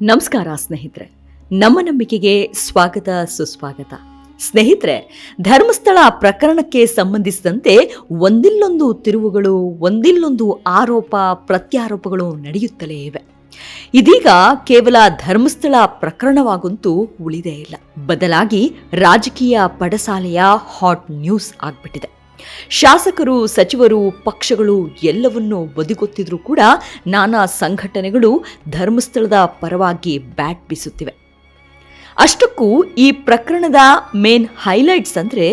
ನಮಸ್ಕಾರ ಸ್ನೇಹಿತರೆ, ನಮ್ಮ ನಂಬಿಕೆಗೆ ಸ್ವಾಗತ ಸುಸ್ವಾಗತ. ಸ್ನೇಹಿತರೆ, ಧರ್ಮಸ್ಥಳ ಪ್ರಕರಣಕ್ಕೆ ಸಂಬಂಧಿಸಿದಂತೆ ಒಂದಿಲ್ಲೊಂದು ತಿರುವುಗಳು, ಒಂದಿಲ್ಲೊಂದು ಆರೋಪ ಪ್ರತ್ಯಾರೋಪಗಳು ನಡೆಯುತ್ತಲೇ ಇವೆ. ಇದೀಗ ಕೇವಲ ಧರ್ಮಸ್ಥಳ ಪ್ರಕರಣವಾಗಂತೂ ಉಳಿದೇ ಇಲ್ಲ, ಬದಲಾಗಿ ರಾಜಕೀಯ ಪಡಸಾಲೆಯ ಹಾಟ್ ನ್ಯೂಸ್ ಆಗ್ಬಿಟ್ಟಿದೆ. ಶಾಸಕರು, ಸಚಿವರು, ಪಕ್ಷಗಳು ಎಲ್ಲವನ್ನೂ ಬದಿಗೊತ್ತಿದ್ರೂ ಕೂಡ ನಾನಾ ಸಂಘಟನೆಗಳು ಧರ್ಮಸ್ಥಳದ ಪರವಾಗಿ ಬ್ಯಾಟ್ ಬೀಸುತ್ತಿವೆ. ಅಷ್ಟಕ್ಕೂ ಈ ಪ್ರಕರಣದ ಮೇನ್ ಹೈಲೈಟ್ಸ್ ಅಂದ್ರೆ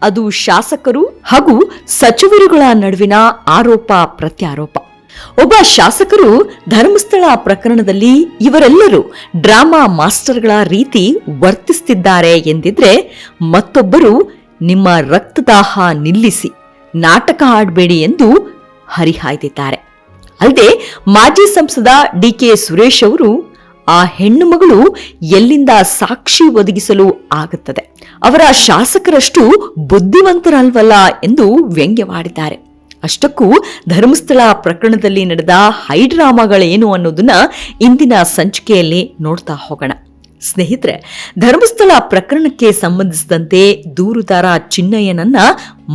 ಅದು ಶಾಸಕರು ಹಾಗೂ ಸಚಿವರುಗಳ ನಡುವಿನ ಆರೋಪ ಪ್ರತ್ಯಾರೋಪ. ಒಬ್ಬ ಶಾಸಕರು ಧರ್ಮಸ್ಥಳ ಪ್ರಕರಣದಲ್ಲಿ ಇವರೆಲ್ಲರೂ ಡ್ರಾಮಾ ಮಾಸ್ಟರ್ಗಳ ರೀತಿ ವರ್ತಿಸುತ್ತಿದ್ದಾರೆ ಎಂದಿದ್ರೆ, ಮತ್ತೊಬ್ಬರು ನಿಮ್ಮ ರಕ್ತದಾಹ ನಿಲ್ಲಿಸಿ, ನಾಟಕ ಆಡಬೇಡಿ ಎಂದು ಹರಿಹಾಯ್ದಿದ್ದಾರೆ. ಅಲ್ಲದೆ ಮಾಜಿ ಸಂಸದ ಡಿ.ಕೆ. ಸುರೇಶ್ ಅವರು ಆ ಹೆಣ್ಣು ಮಗಳು ಎಲ್ಲಿಂದ ಸಾಕ್ಷಿ ಒದಗಿಸಲು ಆಗುತ್ತದೆ, ಅವರ ಶಾಸಕರಷ್ಟು ಬುದ್ಧಿವಂತರಲ್ವಲ್ಲ ಎಂದು ವ್ಯಂಗ್ಯವಾಡಿದ್ದಾರೆ. ಅಷ್ಟಕ್ಕೂ ಧರ್ಮಸ್ಥಳ ಪ್ರಕರಣದಲ್ಲಿ ನಡೆದ ಹೈಡ್ರಾಮಾಗಳೇನು ಅನ್ನೋದನ್ನ ಇಂದಿನ ಸಂಚಿಕೆಯಲ್ಲಿ ನೋಡ್ತಾ ಹೋಗೋಣ. ಸ್ನೇಹಿತರೆ, ಧರ್ಮಸ್ಥಳ ಪ್ರಕರಣಕ್ಕೆ ಸಂಬಂಧಿಸಿದಂತೆ ದೂರುದಾರ ಚಿನ್ನಯ್ಯನನ್ನ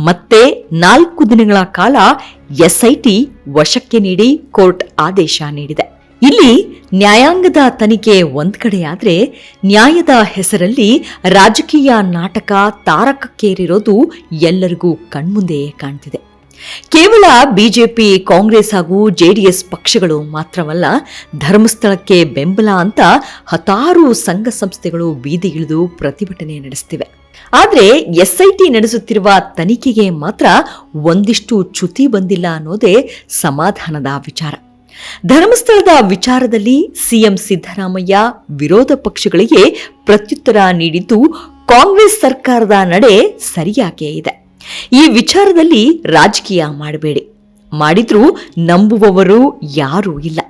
ಮತ್ತೆ 4 ದಿನಗಳ ಕಾಲ ಎಸ್ಐಟಿ ವಶಕ್ಕೆ ನೀಡಿ ಕೋರ್ಟ್ ಆದೇಶ ನೀಡಿದೆ. ಇಲ್ಲಿ ನ್ಯಾಯಾಂಗದ ತನಿಖೆ ಒಂದ್ ಕಡೆಯಾದ್ರೆ, ನ್ಯಾಯದ ಹೆಸರಲ್ಲಿ ರಾಜಕೀಯ ನಾಟಕ ತಾರಕಕ್ಕೇರಿರೋದು ಎಲ್ಲರಿಗೂ ಕಣ್ಮುಂದೆಯೇ ಕಾಣ್ತಿದೆ. ಕೇವಲ ಬಿಜೆಪಿ, ಕಾಂಗ್ರೆಸ್ ಹಾಗೂ ಜೆಡಿಎಸ್ ಪಕ್ಷಗಳು ಮಾತ್ರವಲ್ಲ, ಧರ್ಮಸ್ಥಳಕ್ಕೆ ಬೆಂಬಲ ಅಂತ ಹತ್ತಾರು ಸಂಘ ಸಂಸ್ಥೆಗಳು ಬೀದಿಗಿಳಿದು ಪ್ರತಿಭಟನೆ ನಡೆಸುತ್ತಿವೆ. ಆದರೆ ಎಸ್ಐಟಿ ನಡೆಸುತ್ತಿರುವ ತನಿಖೆಗೆ ಮಾತ್ರ ಒಂದಿಷ್ಟು ಚ್ಯುತಿ ಬಂದಿಲ್ಲ ಅನ್ನೋದೇ ಸಮಾಧಾನದ ವಿಚಾರ. ಧರ್ಮಸ್ಥಳದ ವಿಚಾರದಲ್ಲಿ ಸಿಎಂ ಸಿದ್ದರಾಮಯ್ಯ ವಿರೋಧ ಪಕ್ಷಗಳಿಗೆ ಪ್ರತ್ಯುತ್ತರ ನೀಡಿದ್ದು, ಕಾಂಗ್ರೆಸ್ ಸರ್ಕಾರದ ನಡೆ ಸರಿಯಾಗೇ ಇದೆ, ಈ ವಿಚಾರದಲ್ಲಿ ರಾಜಕೀಯ ಮಾಡಬೇಡಿ, ಮಾಡಿದ್ರೂ ನಂಬುವವರು ಯಾರೂ ಇಲ್ಲ,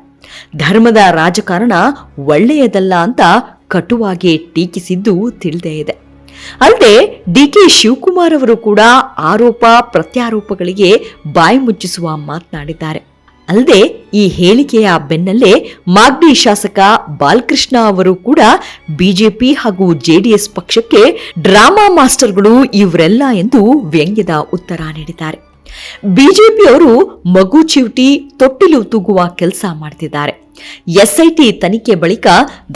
ಧರ್ಮದ ರಾಜಕಾರಣ ಒಳ್ಳೆಯದಲ್ಲ ಅಂತ ಕಟುವಾಗಿ ಟೀಕಿಸಿದ್ದು ತಿಳಿದೇ ಇದೆ. ಅಲ್ಲದೆ ಡಿ.ಕೆ. ಶಿವಕುಮಾರ್ ಅವರು ಕೂಡ ಆರೋಪ ಪ್ರತ್ಯಾರೋಪಗಳಿಗೆ ಬಾಯಿ ಮುಚ್ಚಿಸುವ ಮಾತನಾಡಿದ್ದಾರೆ. ಅಲ್ಲದೆ ಈ ಹೇಳಿಕೆಯ ಬೆನ್ನಲ್ಲೇ ಮಾಗಡಿ ಶಾಸಕ ಬಾಲಕೃಷ್ಣ ಅವರು ಕೂಡ ಬಿಜೆಪಿ ಹಾಗೂ ಜೆಡಿಎಸ್ ಪಕ್ಷಕ್ಕೆ ಡ್ರಾಮಾ ಮಾಸ್ಟರ್ಗಳು ಇವರೆಲ್ಲ ಎಂದು ವ್ಯಂಗ್ಯದ ಉತ್ತರ ನೀಡಿದ್ದಾರೆ. ಬಿಜೆಪಿಯವರು ಮಗು ಚಿವುಟಿ ತೊಟ್ಟಿಲು ತೂಗುವ ಕೆಲಸ ಮಾಡ್ತಿದ್ದಾರೆ. ಎಸ್ಐಟಿ ತನಿಖೆ ಬಳಿಕ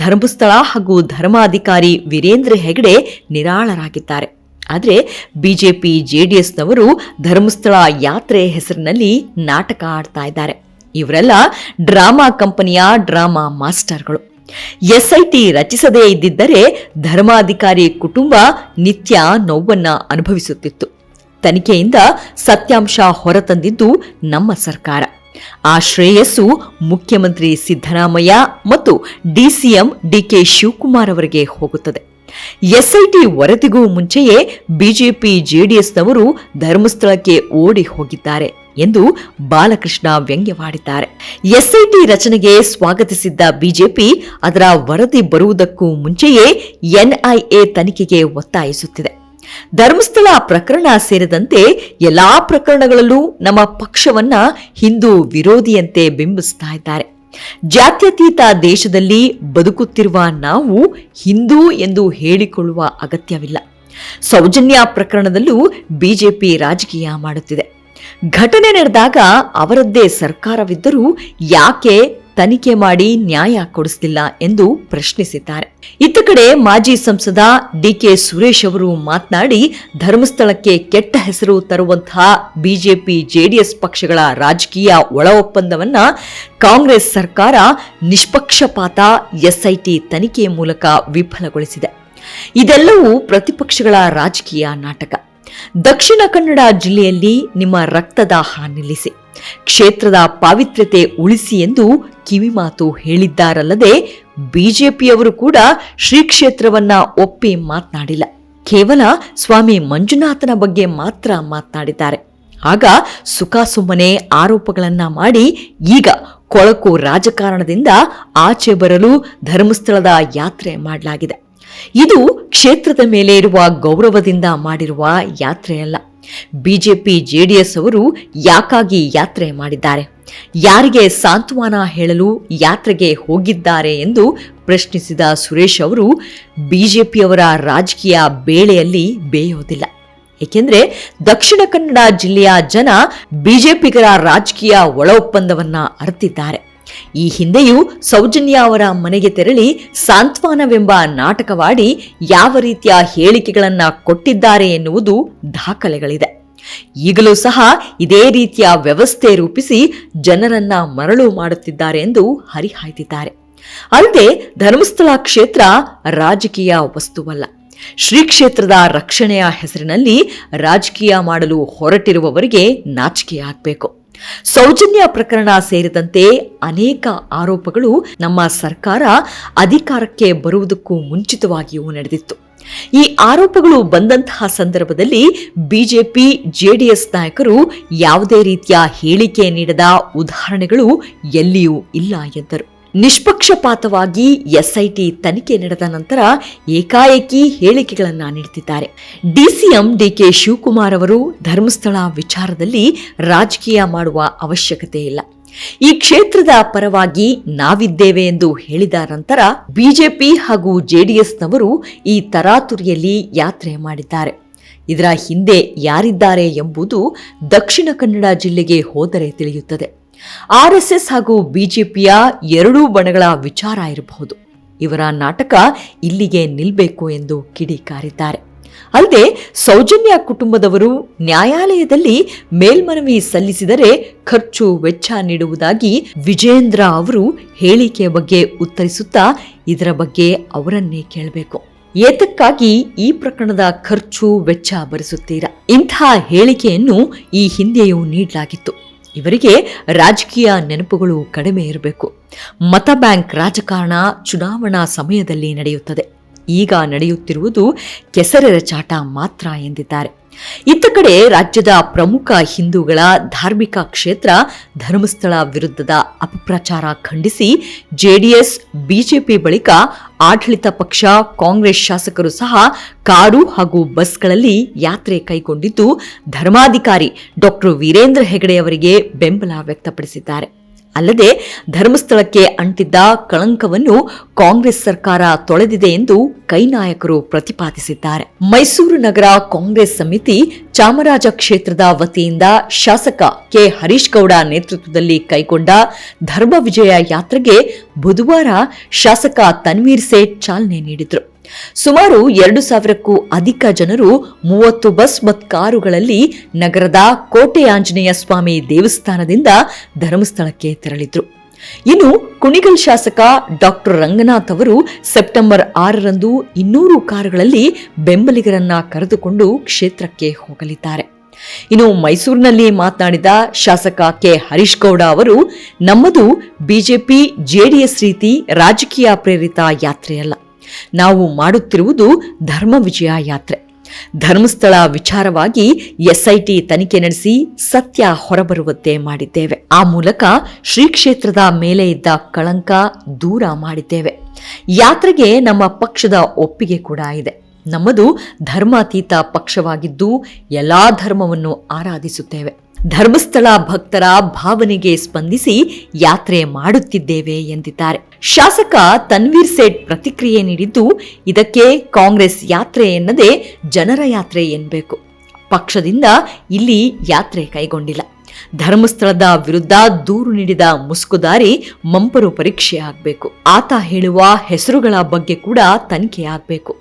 ಧರ್ಮಸ್ಥಳ ಹಾಗೂ ಧರ್ಮಾಧಿಕಾರಿ ವೀರೇಂದ್ರ ಹೆಗಡೆ ನಿರಾಳರಾಗಿದ್ದಾರೆ. ಆದರೆ ಬಿಜೆಪಿ, ಜೆಡಿಎಸ್ನವರು ಧರ್ಮಸ್ಥಳ ಯಾತ್ರೆ ಹೆಸರಿನಲ್ಲಿ ನಾಟಕ ಆಡ್ತಾ ಇದ್ದಾರೆ. ಇವರೆಲ್ಲ ಡ್ರಾಮಾ ಕಂಪನಿಯ ಡ್ರಾಮಾ ಮಾಸ್ಟರ್ಗಳು. ಎಸ್ಐಟಿ ರಚಿಸದೇ ಇದ್ದಿದ್ದರೆ ಧರ್ಮಾಧಿಕಾರಿ ಕುಟುಂಬ ನಿತ್ಯ ನೋವನ್ನ ಅನುಭವಿಸುತ್ತಿತ್ತು. ತನಿಖೆಯಿಂದ ಸತ್ಯಾಂಶ ಹೊರತಂದಿದ್ದು ನಮ್ಮ ಸರ್ಕಾರ. ಆ ಶ್ರೇಯಸ್ಸು ಮುಖ್ಯಮಂತ್ರಿ ಸಿದ್ದರಾಮಯ್ಯ ಮತ್ತು ಡಿಸಿಎಂ ಡಿ.ಕೆ. ಶಿವಕುಮಾರ್ ಅವರಿಗೆ ಹೋಗುತ್ತದೆ. ಎಸ್ಐಟಿ ವರದಿಗೂ ಮುಂಚೆಯೇ ಬಿಜೆಪಿ, ಜೆಡಿಎಸ್ನವರು ಧರ್ಮಸ್ಥಳಕ್ಕೆ ಓಡಿ ಹೋಗಿದ್ದಾರೆ ಎಂದು ಬಾಲಕೃಷ್ಣ ವ್ಯಂಗ್ಯವಾಡಿದ್ದಾರೆ. ಎಸ್ಐಟಿ ರಚನೆಗೆ ಸ್ವಾಗತಿಸಿದ್ದ ಬಿಜೆಪಿ ಅದರ ವರದಿ ಬರುವುದಕ್ಕೂ ಮುಂಚೆಯೇ ಎನ್ಐಎ ತನಿಖೆಗೆ ಒತ್ತಾಯಿಸುತ್ತಿದೆ. ಧರ್ಮಸ್ಥಳ ಪ್ರಕರಣ ಸೇರಿದಂತೆ ಎಲ್ಲಾ ಪ್ರಕರಣಗಳಲ್ಲೂ ನಮ್ಮ ಪಕ್ಷವನ್ನ ಹಿಂದೂ ವಿರೋಧಿಯಂತೆ ಬಿಂಬಿಸ್ತಾ ಇದ್ದಾರೆ. ಜಾತ್ಯತೀತ ದೇಶದಲ್ಲಿ ಬದುಕುತ್ತಿರುವ ನಾವು ಹಿಂದೂ ಎಂದು ಹೇಳಿಕೊಳ್ಳುವ ಅಗತ್ಯವಿಲ್ಲ. ಸೌಜನ್ಯ ಪ್ರಕರಣದಲ್ಲೂ ಬಿಜೆಪಿ ರಾಜಕೀಯ ಮಾಡುತ್ತಿದೆ. ಘಟನೆ ನಡೆದಾಗ ಅವರದ್ದೇ ಸರ್ಕಾರವಿದ್ದರೂ ಯಾಕೆ ತನಿಖೆ ಮಾಡಿ ನ್ಯಾಯ ಕೊಡಿಸಲಿಲ್ಲ ಎಂದು ಪ್ರಶ್ನಿಸಿದ್ದಾರೆ. ಇತ್ತ ಕಡೆ ಮಾಜಿ ಸಂಸದ ಡಿ.ಕೆ. ಸುರೇಶ್ ಅವರು ಮಾತನಾಡಿ, ಧರ್ಮಸ್ಥಳಕ್ಕೆ ಕೆಟ್ಟ ಹೆಸರು ತರುವಂತಹ ಬಿಜೆಪಿ, ಜೆಡಿಎಸ್ ಪಕ್ಷಗಳ ರಾಜಕೀಯ ಒಳ ಒಪ್ಪಂದವನ್ನ ಕಾಂಗ್ರೆಸ್ ಸರ್ಕಾರ ನಿಷ್ಪಕ್ಷಪಾತ ಎಸ್ಐಟಿ ತನಿಖೆಯ ಮೂಲಕ ವಿಫಲಗೊಳಿಸಿದೆ. ಇದೆಲ್ಲವೂ ಪ್ರತಿಪಕ್ಷಗಳ ರಾಜಕೀಯ ನಾಟಕ. ದಕ್ಷಿಣ ಕನ್ನಡ ಜಿಲ್ಲೆಯಲ್ಲಿ ನಿಮ್ಮ ರಕ್ತದಾಹ ನಿಲ್ಲಿಸಿ, ಕ್ಷೇತ್ರದ ಪಾವಿತ್ರ್ಯತೆ ಉಳಿಸಿ ಎಂದು ಕಿವಿಮಾತು ಹೇಳಿದ್ದಾರಲ್ಲದೆ ಬಿಜೆಪಿಯವರು ಕೂಡ ಶ್ರೀ ಕ್ಷೇತ್ರವನ್ನ ಒಪ್ಪಿ ಮಾತನಾಡಿಲ್ಲ. ಕೇವಲ ಸ್ವಾಮಿ ಮಂಜುನಾಥನ ಬಗ್ಗೆ ಮಾತ್ರ ಮಾತನಾಡಿದ್ದಾರೆ. ಆಗ ಸುಖಾಸುಮ್ಮನೆ ಆರೋಪಗಳನ್ನ ಮಾಡಿ ಈಗ ಕೊಳಕು ರಾಜಕಾರಣದಿಂದ ಆಚೆ ಬರಲು ಧರ್ಮಸ್ಥಳದ ಯಾತ್ರೆ ಮಾಡಲಾಗಿದೆ. ಇದು ಕ್ಷೇತ್ರದ ಮೇಲೆ ಇರುವ ಗೌರವದಿಂದ ಮಾಡಿರುವ ಯಾತ್ರೆಯಲ್ಲ. ಬಿಜೆಪಿ ಜೆಡಿಎಸ್ ಅವರು ಯಾಕಾಗಿ ಯಾತ್ರೆ ಮಾಡಿದ್ದಾರೆ, ಯಾರಿಗೆ ಸಾಂತ್ವನ ಹೇಳಲು ಯಾತ್ರೆಗೆ ಹೋಗಿದ್ದಾರೆ ಎಂದು ಪ್ರಶ್ನಿಸಿದ ಸುರೇಶ್ ಅವರು ಬಿಜೆಪಿಯವರ ರಾಜಕೀಯ ಬೇಳೆಯಲ್ಲಿ ಬೇಯೋದಿಲ್ಲ. ಏಕೆಂದರೆ ದಕ್ಷಿಣ ಕನ್ನಡ ಜಿಲ್ಲೆಯ ಜನ ಬಿಜೆಪಿಗರ ರಾಜಕೀಯ ಒಳ ಒಪ್ಪಂದವನ್ನ ಅರ್ತಿದ್ದಾರೆ. ಈ ಹಿಂದೆಯೂ ಸೌಜನ್ಯ ಅವರ ಮನೆಗೆ ತೆರಳಿ ಸಾಂತ್ವನವೆಂಬ ನಾಟಕವಾಡಿ ಯಾವ ರೀತಿಯ ಹೇಳಿಕೆಗಳನ್ನ ಕೊಟ್ಟಿದ್ದಾರೆ ಎನ್ನುವುದು ದಾಖಲೆಗಳಿದೆ. ಈಗಲೂ ಸಹ ಇದೇ ರೀತಿಯ ವ್ಯವಸ್ಥೆ ರೂಪಿಸಿ ಜನರನ್ನ ಮರಳು ಮಾಡುತ್ತಿದ್ದಾರೆ ಎಂದು ಹರಿಹಾಯ್ದಿದ್ದಾರೆ. ಅಲ್ಲದೆ ಧರ್ಮಸ್ಥಳ ಕ್ಷೇತ್ರ ರಾಜಕೀಯ ವಸ್ತುವಲ್ಲ. ಶ್ರೀ ಕ್ಷೇತ್ರದ ರಕ್ಷಣೆಯ ಹೆಸರಿನಲ್ಲಿ ರಾಜಕೀಯ ಮಾಡಲು ಹೊರಟಿರುವವರಿಗೆ ನಾಚಿಕೆಯಾಗಬೇಕು. ಸೌಜನ್ಯ ಪ್ರಕರಣ ಸೇರಿದಂತೆ ಅನೇಕ ಆರೋಪಗಳು ನಮ್ಮ ಸರ್ಕಾರ ಅಧಿಕಾರಕ್ಕೆ ಬರುವುದಕ್ಕೂ ಮುಂಚಿತವಾಗಿಯೂ ನಡೆದಿತ್ತು. ಈ ಆರೋಪಗಳು ಬಂದಂತಹ ಸಂದರ್ಭದಲ್ಲಿ ಬಿಜೆಪಿ ಜೆಡಿಎಸ್ ನಾಯಕರು ಯಾವುದೇ ರೀತಿಯ ಹೇಳಿಕೆ ನೀಡದ ಉದಾಹರಣೆಗಳು ಎಲ್ಲಿಯೂ ಇಲ್ಲ ಎಂದರು. ನಿಷ್ಪಕ್ಷಪಾತವಾಗಿ ಎಸ್ಐಟಿ ತನಿಖೆ ನಡೆದ ನಂತರ ಏಕಾಏಕಿ ಹೇಳಿಕೆಗಳನ್ನು ನೀಡುತ್ತಿದ್ದಾರೆ. ಡಿಸಿಎಂ ಡಿಕೆ ಶಿವಕುಮಾರ್ ಅವರು ಧರ್ಮಸ್ಥಳ ವಿಚಾರದಲ್ಲಿ ರಾಜಕೀಯ ಮಾಡುವ ಅವಶ್ಯಕತೆ ಇಲ್ಲ, ಈ ಕ್ಷೇತ್ರದ ಪರವಾಗಿ ನಾವಿದ್ದೇವೆ ಎಂದು ಹೇಳಿದ ನಂತರ ಬಿಜೆಪಿ ಹಾಗೂ ಜೆಡಿಎಸ್ನವರು ಈ ತರಾತುರಿಯಲ್ಲಿ ಯಾತ್ರೆ ಮಾಡಿದ್ದಾರೆ. ಇದರ ಹಿಂದೆ ಯಾರಿದ್ದಾರೆ ಎಂಬುದು ದಕ್ಷಿಣ ಕನ್ನಡ ಜಿಲ್ಲೆಗೆ ಹೋದರೆ ತಿಳಿಯುತ್ತದೆ. ಆರ್ಎಸ್ಎಸ್ ಹಾಗೂ ಬಿಜೆಪಿಯ ಎರಡೂ ಬಣಗಳ ವಿಚಾರ ಇರಬಹುದು. ಇವರ ನಾಟಕ ಇಲ್ಲಿಗೆ ನಿಲ್ಲಬೇಕು ಎಂದು ಕಿಡಿಕಾರಿದ್ದಾರೆ. ಅಲ್ಲದೆ ಸೌಜನ್ಯ ಕುಟುಂಬದವರು ನ್ಯಾಯಾಲಯದಲ್ಲಿ ಮೇಲ್ಮನವಿ ಸಲ್ಲಿಸಿದರೆ ಖರ್ಚು ವೆಚ್ಚ ನೀಡುವುದಾಗಿ ವಿಜೇಂದ್ರ ಅವರು ಹೇಳಿಕೆ ಬಗ್ಗೆ ಉತ್ತರಿಸುತ್ತಾ ಇದರ ಬಗ್ಗೆ ಅವರನ್ನೇ ಕೇಳಬೇಕು. ಏತಕ್ಕಾಗಿ ಈ ಪ್ರಕರಣದ ಖರ್ಚು ವೆಚ್ಚ ಭರಿಸುತ್ತೀರಾ? ಇಂಥ ಹೇಳಿಕೆಯನ್ನು ಈ ಹಿಂದೆಯೂ ನೀಡಲಾಗಿತ್ತು. ಇವರಿಗೆ ರಾಜಕೀಯ ನೆನಪುಗಳು ಕಡಿಮೆ ಇರಬೇಕು. ಮತ ಬ್ಯಾಂಕ್ ರಾಜಕಾರಣ ಚುನಾವಣಾ ಸಮಯದಲ್ಲಿ ನಡೆಯುತ್ತದೆ. ಈಗ ನಡೆಯುತ್ತಿರುವುದು ಕೆಸರೆರಚಾಟ ಮಾತ್ರ ಎಂದಿದ್ದಾರೆ. ಇತ್ತ ಕಡೆ ರಾಜ್ಯದ ಪ್ರಮುಖ ಹಿಂದೂಗಳ ಧಾರ್ಮಿಕ ಕ್ಷೇತ್ರ ಧರ್ಮಸ್ಥಳ ವಿರುದ್ಧದ ಅಪಪ್ರಚಾರ ಖಂಡಿಸಿ ಜೆಡಿಎಸ್ ಬಿಜೆಪಿ ಬಳಿಕ ಆಡಳಿತ ಪಕ್ಷ ಕಾಂಗ್ರೆಸ್ ಶಾಸಕರು ಸಹ ಕಾರು ಹಾಗೂ ಬಸ್ಗಳಲ್ಲಿ ಯಾತ್ರೆ ಕೈಗೊಂಡಿದ್ದು ಧರ್ಮಾಧಿಕಾರಿ ಡಾಕ್ಟರ್ ವೀರೇಂದ್ರ ಹೆಗಡೆ ಅವರಿಗೆ ಬೆಂಬಲ ವ್ಯಕ್ತಪಡಿಸಿದ್ದಾರೆ. ಅಲ್ಲದೆ ಧರ್ಮಸ್ಥಳಕ್ಕೆ ಅಂಟಿದ್ದ ಕಳಂಕವನ್ನು ಕಾಂಗ್ರೆಸ್ ಸರ್ಕಾರ ತೊಳೆದಿದೆ ಎಂದು ಕೈ ನಾಯಕರು ಪ್ರತಿಪಾದಿಸಿದ್ದಾರೆ. ಮೈಸೂರು ನಗರ ಕಾಂಗ್ರೆಸ್ ಸಮಿತಿ ಚಾಮರಾಜ ಕ್ಷೇತ್ರದ ವತಿಯಿಂದ ಶಾಸಕ ಕೆ ಹರೀಶ್ ಗೌಡ ನೇತೃತ್ವದಲ್ಲಿ ಕೈಗೊಂಡ ಧರ್ಮ ವಿಜಯ ಯಾತ್ರೆಗೆ ಬುಧವಾರ ಶಾಸಕ ತನ್ವೀರ್ ಸೇಠ್ ಚಾಲನೆ ನೀಡಿದರು. ಸುಮಾರು 2,000ಕ್ಕೂ ಅಧಿಕ ಜನರು 30 ಬಸ್ ಮತ್ತು ಕಾರುಗಳಲ್ಲಿ ನಗರದ ಕೋಟೆ ಆಂಜನೇಯ ಸ್ವಾಮಿ ದೇವಸ್ಥಾನದಿಂದ ಧರ್ಮಸ್ಥಳಕ್ಕೆ ತೆರಳಿದ್ರು. ಇನ್ನು ಕುಣಿಗಲ್ ಶಾಸಕ ಡಾಕ್ಟರ್ ರಂಗನಾಥ್ ಅವರು ಸೆಪ್ಟೆಂಬರ್ 6ರಂದು 200 ಕಾರುಗಳಲ್ಲಿ ಬೆಂಬಲಿಗರನ್ನ ಕರೆದುಕೊಂಡು ಕ್ಷೇತ್ರಕ್ಕೆ ಹೋಗಲಿದ್ದಾರೆ. ಇನ್ನು ಮೈಸೂರಿನಲ್ಲಿ ಮಾತನಾಡಿದ ಶಾಸಕ ಕೆ ಹರೀಶ್ ಗೌಡ ಅವರು, ನಮ್ಮದು ಬಿಜೆಪಿ ಜೆಡಿಎಸ್ ರೀತಿ ರಾಜಕೀಯ ಪ್ರೇರಿತ ಯಾತ್ರೆಯಲ್ಲ, ನಾವು ಮಾಡುತ್ತಿರುವುದು ಧರ್ಮ ವಿಜಯ ಯಾತ್ರೆ. ಧರ್ಮಸ್ಥಳ ವಿಚಾರವಾಗಿ ಎಸ್ಐಟಿ ತನಿಖೆ ನಡೆಸಿ ಸತ್ಯ ಹೊರಬರುವಂತೆ ಮಾಡಿದ್ದೇವೆ. ಆ ಮೂಲಕ ಶ್ರೀ ಕ್ಷೇತ್ರದ ಮೇಲೆ ಇದ್ದ ಕಳಂಕ ದೂರ ಮಾಡಿದ್ದೇವೆ. ಯಾತ್ರೆಗೆ ನಮ್ಮ ಪಕ್ಷದ ಒಪ್ಪಿಗೆ ಕೂಡ ಇದೆ. ನಮ್ಮದು ಧರ್ಮಾತೀತ ಪಕ್ಷವಾಗಿದ್ದು ಎಲ್ಲಾ ಧರ್ಮವನ್ನು ಆರಾಧಿಸುತ್ತೇವೆ. ಧರ್ಮಸ್ಥಳ ಭಕ್ತರ ಭಾವನೆಗೆ ಸ್ಪಂದಿಸಿ ಯಾತ್ರೆ ಮಾಡುತ್ತಿದ್ದೇವೆ ಎಂದಿದ್ದಾರೆ. ಶಾಸಕ ತನ್ವೀರ್ ಸೇಠ್ ಪ್ರತಿಕ್ರಿಯೆ ನೀಡಿದ್ದು, ಇದಕ್ಕೆ ಕಾಂಗ್ರೆಸ್ ಯಾತ್ರೆ ಎನ್ನದೇ ಜನರ ಯಾತ್ರೆ ಎನ್ನಬೇಕು. ಪಕ್ಷದಿಂದ ಇಲ್ಲಿ ಯಾತ್ರೆ ಕೈಗೊಂಡಿಲ್ಲ. ಧರ್ಮಸ್ಥಳದ ವಿರುದ್ಧ ದೂರು ನೀಡಿದ ಮುಸುಕುದಾರಿ ಮಂಪರು ಪರೀಕ್ಷೆ ಆಗಬೇಕು. ಆತ ಹೇಳುವ ಹೆಸರುಗಳ ಬಗ್ಗೆ ಕೂಡ ತನಿಖೆ ಆಗಬೇಕು.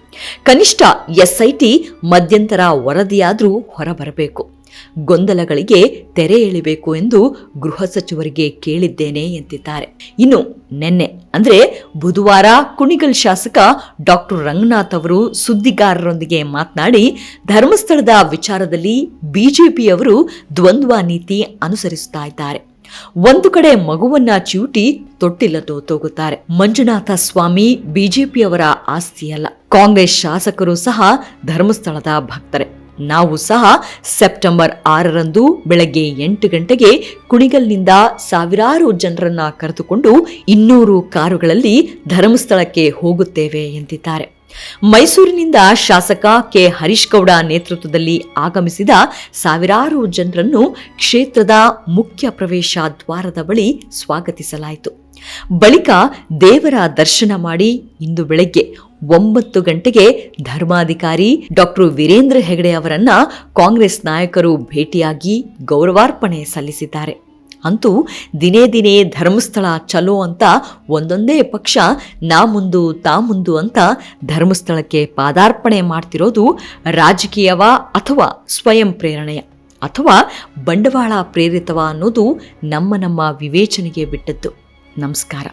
ಕನಿಷ್ಠ ಎಸ್ಐಟಿ ಮಧ್ಯಂತರ ವರದಿಯಾದರೂ ಹೊರಬರಬೇಕು. ಗೊಂದಲಗಳಿಗೆ ತೆರೆ ಎಳಿಬೇಕು ಎಂದು ಗೃಹ ಸಚಿವರಿಗೆ ಕೇಳಿದ್ದೇನೆ ಎಂದಿದ್ದಾರೆ. ಇನ್ನು ನಿನ್ನೆ ಅಂದ್ರೆ ಬುಧವಾರ ಕುಣಿಗಲ್ ಶಾಸಕ ಡಾಕ್ಟರ್ ರಂಗನಾಥ್ ಅವರು ಸುದ್ದಿಗಾರರೊಂದಿಗೆ ಮಾತನಾಡಿ, ಧರ್ಮಸ್ಥಳದ ವಿಚಾರದಲ್ಲಿ ಬಿಜೆಪಿಯವರು ದ್ವಂದ್ವ ನೀತಿ ಅನುಸರಿಸುತ್ತಾ ಇದ್ದಾರೆ. ಒಂದು ಕಡೆ ಮಗುವನ್ನ ಚಿವುಟಿ ತೊಟ್ಟಿಲ್ಲದೋ ತೋಗುತ್ತಾರೆ. ಮಂಜುನಾಥ ಸ್ವಾಮಿ ಬಿಜೆಪಿಯವರ ಆಸ್ತಿಯಲ್ಲ. ಕಾಂಗ್ರೆಸ್ ಶಾಸಕರು ಸಹ ಧರ್ಮಸ್ಥಳದ ಭಕ್ತರೇ. ನಾವು ಸಹ ಸೆಪ್ಟೆಂಬರ್ 6ರಂದು ಬೆಳಗ್ಗೆ 8 ಗಂಟೆಗೆ ಕುಣಿಗಲ್ನಿಂದ ಸಾವಿರಾರು ಜನರನ್ನ ಕರೆದುಕೊಂಡು 200 ಕಾರುಗಳಲ್ಲಿ ಧರ್ಮಸ್ಥಳಕ್ಕೆ ಹೋಗುತ್ತೇವೆ ಎಂದಿದ್ದಾರೆ. ಮೈಸೂರಿನಿಂದ ಶಾಸಕ ಕೆ ಹರೀಶ್ ಗೌಡ ನೇತೃತ್ವದಲ್ಲಿ ಆಗಮಿಸಿದ ಸಾವಿರಾರು ಜನರನ್ನು ಕ್ಷೇತ್ರದ ಮುಖ್ಯ ಪ್ರವೇಶ ದ್ವಾರದ ಬಳಿ ಸ್ವಾಗತಿಸಲಾಯಿತು. ಬಳಿಕ ದೇವರ ದರ್ಶನ ಮಾಡಿ ಇಂದು ಬೆಳಗ್ಗೆ 9 ಗಂಟೆಗೆ ಧರ್ಮಾಧಿಕಾರಿ ಡಾಕ್ಟರ್ ವೀರೇಂದ್ರ ಹೆಗಡೆ ಅವರನ್ನ ಕಾಂಗ್ರೆಸ್ ನಾಯಕರು ಭೇಟಿಯಾಗಿ ಗೌರವಾರ್ಪಣೆ ಸಲ್ಲಿಸಿದ್ದಾರೆ. ಅಂತೂ ದಿನೇ ದಿನೇ ಧರ್ಮಸ್ಥಳ ಚಲೋ ಅಂತ ಒಂದೊಂದೇ ಪಕ್ಷ ನಾ ಮುಂದು ತಾ ಮುಂದು ಅಂತ ಧರ್ಮಸ್ಥಳಕ್ಕೆ ಪಾದಾರ್ಪಣೆ ಮಾಡ್ತಿರೋದು ರಾಜಕೀಯವ ಅಥವಾ ಸ್ವಯಂ ಪ್ರೇರಣೆಯ ಅಥವಾ ಬಂಡವಾಳ ಪ್ರೇರಿತವ ಅನ್ನೋದು ನಮ್ಮ ವಿವೇಚನೆಗೆ ಬಿಟ್ಟದ್ದು. ನಮಸ್ಕಾರ.